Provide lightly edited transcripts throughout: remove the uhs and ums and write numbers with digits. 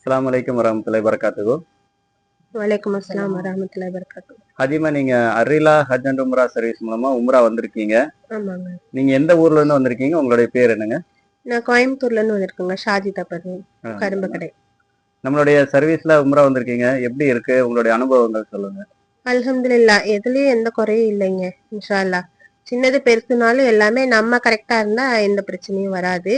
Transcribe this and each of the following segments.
அஸ்ஸலாமு அலைக்கும் வரஹ்மத்துல்லாஹி வபரகாத்துஹு. வலைக்கம் அஸ்ஸலாம் வரஹ்மத்துல்லாஹி வபரகாத்துஹு. ஹதிமா, நீங்க அர்ரிலா ஹஜ் அண்ட் உம்ரா சர்வீஸ் மூலமா உம்ரா வந்திருக்கீங்க. ஆமாங்க. நீங்க எந்த ஊர்ல இருந்து வந்திருக்கீங்க? உங்களுடைய பேர் என்னங்க? நான் கோயம்புத்தூர்ல இருந்து வந்திருக்கேங்க. ஷாஜிதா பர்வீன், கரும்பு கடை. நம்மளுடைய சர்வீஸ்ல உம்ரா வந்திருக்கீங்க. எப்படி இருக்கு? உங்களுடைய அனுபவங்கள் சொல்லுங்க. அல்ஹம்துலில்லாஹ், எதுலயும் எந்த குறையும் இல்லைங்க. இன்ஷா அல்லாஹ். சின்னது பெருசுனாலும் எல்லாமே நம்ம கரெக்டா இருந்தா எந்த பிரச்சனையும் வராது.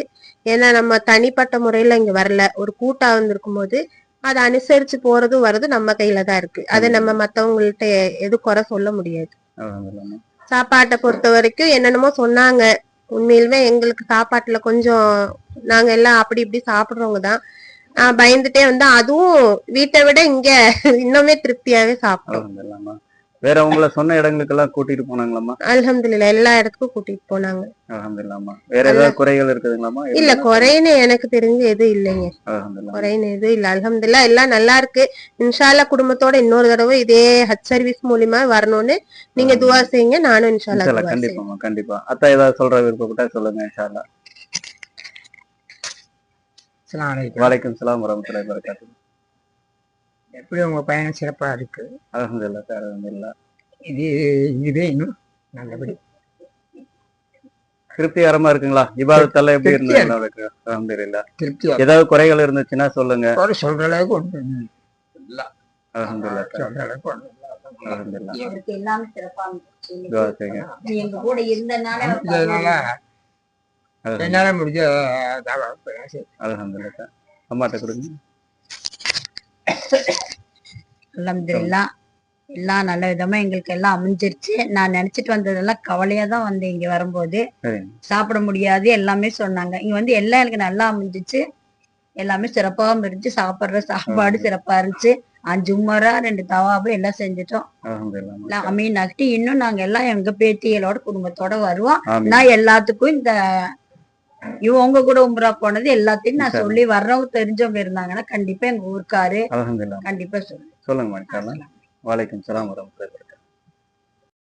ஏன்னா நம்ம தனிப்பட்ட முறையில இங்க வரல, ஒரு கூட்டா வந்திருக்கும் போது அதை அனுசரிச்சு போறதும் வர்றதும் நம்ம கையில தான் இருக்கு. அதை நம்ம மத்தவங்கள்ட்ட எது குறை சொல்ல முடியாது. அல்ஹம்துலில்லாஹ். சாப்பாட்டை பொறுத்த வரைக்கும் என்னென்னமோ சொன்னாங்க. உண்மையிலுமே எங்களுக்கு சாப்பாட்டுல கொஞ்சம், நாங்க எல்லாம் அப்படி இப்படி சாப்பிடுறவங்க தான். பயந்துட்டே வந்தா அதுவும் வீட்டை விட இங்க இன்னுமே திருப்தியாவே சாப்பிட்டோம். அல்ஹம்துலில்லாஹ்மா. வேற உங்களை சொன்ன இடங்களுக்கெல்லாம் கூட்டிட்டு போனாங்களாம்மா? அல்ஹம்துலில்லாஹ், எல்லா இடத்துக்கும் கூட்டிட்டு போனாங்க. அல்ஹம்துலில்லாஹ்மா. வேற ஏதாவது குறைகள் இருக்குதுங்களாம்மா? இல்ல, குறைன்னு எனக்கு தெரிஞ்சு எதுவும் இல்லைங்க. அல்ஹம்துலில்லாஹ். குறைன்னு எதுவும் இல்ல. அல்ஹம்துலில்லாஹ், எல்லாம் நல்லா இருக்கு. இன்ஷா அல்லாஹ் குடும்பத்தோட இன்னொரு தடவை இதே ஹஜ் சர்வீஸ் மூலியமா வரணும்னு நீங்க துவா செய்யுங்க. நானும் இன்ஷா அல்லாஹ் இன்ஷா அல்லாஹ் துவா செய்றேன். கண்டிப்பாம்மா, கண்டிப்பா. அத்தா ஏதாவது சொல்ற விருப்பப்பட்டா சொல்லுங்க. இன்ஷா அல்லாஹ். வலைக்கும் ஸலாம் வரஹ்மத்துல்லாஹி வபரகாத்துஹு. எப்படி உங்க பயணம் சிறப்பா இருக்கு? அல்ஹம்துலில்லாஹ் சார், அல்ஹம்துலில்லாஹ். இதுவே இன்னும் நல்லபடி திருப்திகரமா இருக்குங்களா? இபாதத்தெல்லாம் எப்படி திருப்தியா இருந்தது உங்களுக்கு? அல்ஹம்துலில்லாஹ். திருப்தியா ஏதாவது குறைகள் இருந்துச்சுன்னா சொல்லுங்க. குறை சொல்ற அளவுக்கு ஒன்றும் இல்ல. அல்ஹம்துலில்லாஹ் சார், சொல்ற அளவுக்கு ஒன்றும் இல்ல. அல்ஹம்துலில்லாஹ். எங்களுக்கு எல்லாமே சிறப்பா இருந்துச்சு. துஆ செய்யுங்க. நீ எங்க கூட இருந்தனால இதனால என்னால முடிஞ்ச அல்ஹம்துலில்லாஹ் சார். அம்மாட்ட கொடுங்க. அல்ஹம்துலில்லாஹ் எல்லாம் நல்ல விதமா எங்களுக்கு எல்லாம் அமைஞ்சிருச்சு. நான் நினைச்சிட்டு வந்ததெல்லாம் கவலையா தான் வந்தேன். இங்க வரும்போது சரிங்க. சாப்பிட முடியாது எல்லாமே சொன்னாங்க. இங்க வந்து எல்லாம் எனக்கு நல்லா அமைஞ்சிச்சு. எல்லாமே சிறப்பாகவும் இருந்துச்சு. சாப்பிடுற சாப்பாடு சிறப்பா இருந்துச்சு. 5 உம்மரா 2 தவாபு எல்லாம் செஞ்சுட்டோம். அல்ஹம்துலில்லாஹ். எல்லாம் அமீன் ஆகிட்டு இன்னும் நாங்க எல்லாம் எங்க பேத்திகளோட குடும்பத்தோட வருவோம். ஆமீன். நான் எல்லாத்துக்கும் இந்த இவங்க கூட உம்ரா போனது எல்லாத்தையும் நான் இன்ஷா சொல்லி வர்றவங்க தெரிஞ்சவங்க இருந்தாங்கன்னா கண்டிப்பா எங்க ஊருக்காரு அல்ஹம்துலில்லாஹ். கண்டிப்பா சொல்லு. சொல்லுங்கம்மா. இன்ஷா அல்லாஹ். வலைக்கும் ஸலாம் வரஹ்மத்துல்லாஹி.